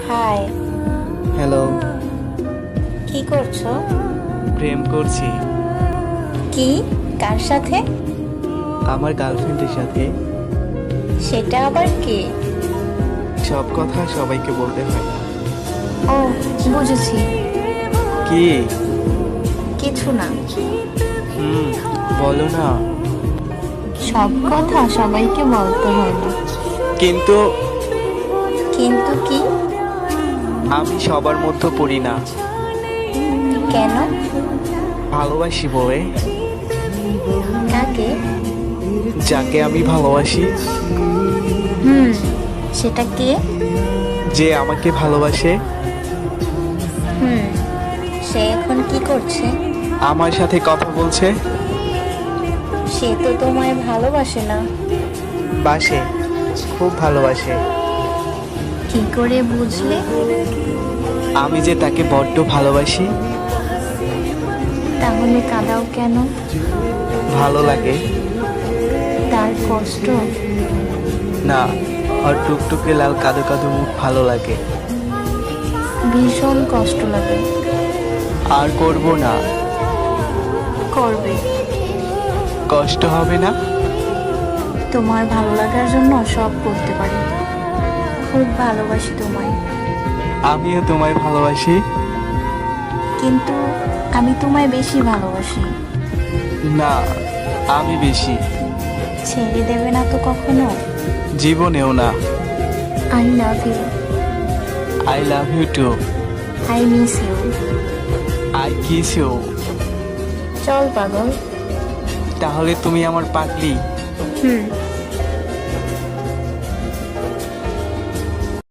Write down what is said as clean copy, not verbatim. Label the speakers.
Speaker 1: High.
Speaker 2: Hello.
Speaker 1: কি করছো?
Speaker 2: প্রেম করছি
Speaker 1: কি? কার সাথে?
Speaker 2: আমার গার্লফ্রেন্ডের সাথে।
Speaker 1: সেটা আবার কে?
Speaker 2: সব কথা সবাইকে বলতে হয় না।
Speaker 1: ও, বুঝেছি।
Speaker 2: কি?
Speaker 1: কিছু না।
Speaker 2: বলো না।
Speaker 1: সব কথা সবাইকে বলতে হয় না।
Speaker 2: কিন্তু
Speaker 1: কিন্তু কি?
Speaker 2: আমি সবার মধ্যে পড়ি না।
Speaker 1: কেন?
Speaker 2: ভালোবাসি বলে।
Speaker 1: কাকে?
Speaker 2: যাকে আমি ভালোবাসি।
Speaker 1: হুম, সেটা কে?
Speaker 2: যে আমাকে ভালোবাসে।
Speaker 1: হুম, সে এখন কি করছে?
Speaker 2: আমার সাথে কথা বলছে।
Speaker 1: সে তো তোমায় ভালোবাসে না।
Speaker 2: বাসে, খুব ভালোবাসে।
Speaker 1: কি করে বুঝলে?
Speaker 2: আমি যে তাকে বড্ড ভালোবাসি।
Speaker 1: তাহলে কাঁদাও কেন?
Speaker 2: ভালো লাগে।
Speaker 1: তার কষ্ট?
Speaker 2: না, আর টুকটুকে লাল কাদো কাদো মুখ ভালো লাগে।
Speaker 1: ভীষণ কষ্ট লাগে।
Speaker 2: আর করব না।
Speaker 1: করবে।
Speaker 2: কষ্ট হবে না।
Speaker 1: তোমার ভালো লাগার জন্য সব করতে পারি। খুব ভালোবাসি তোমায়।
Speaker 2: আমিও তোমায় ভালোবাসি।
Speaker 1: কিন্তু আমি তোমায় বেশি ভালোবাসি।
Speaker 2: না, আমি বেশি।
Speaker 1: ছেড়ে দেবে না তো কখনো?
Speaker 2: জীবনেও না।
Speaker 1: I love you.
Speaker 2: I love you too.
Speaker 1: I miss you.
Speaker 2: I kiss you.
Speaker 1: চল পাগল।
Speaker 2: তাহলে তুমি আমার পাগলি।
Speaker 1: হুম।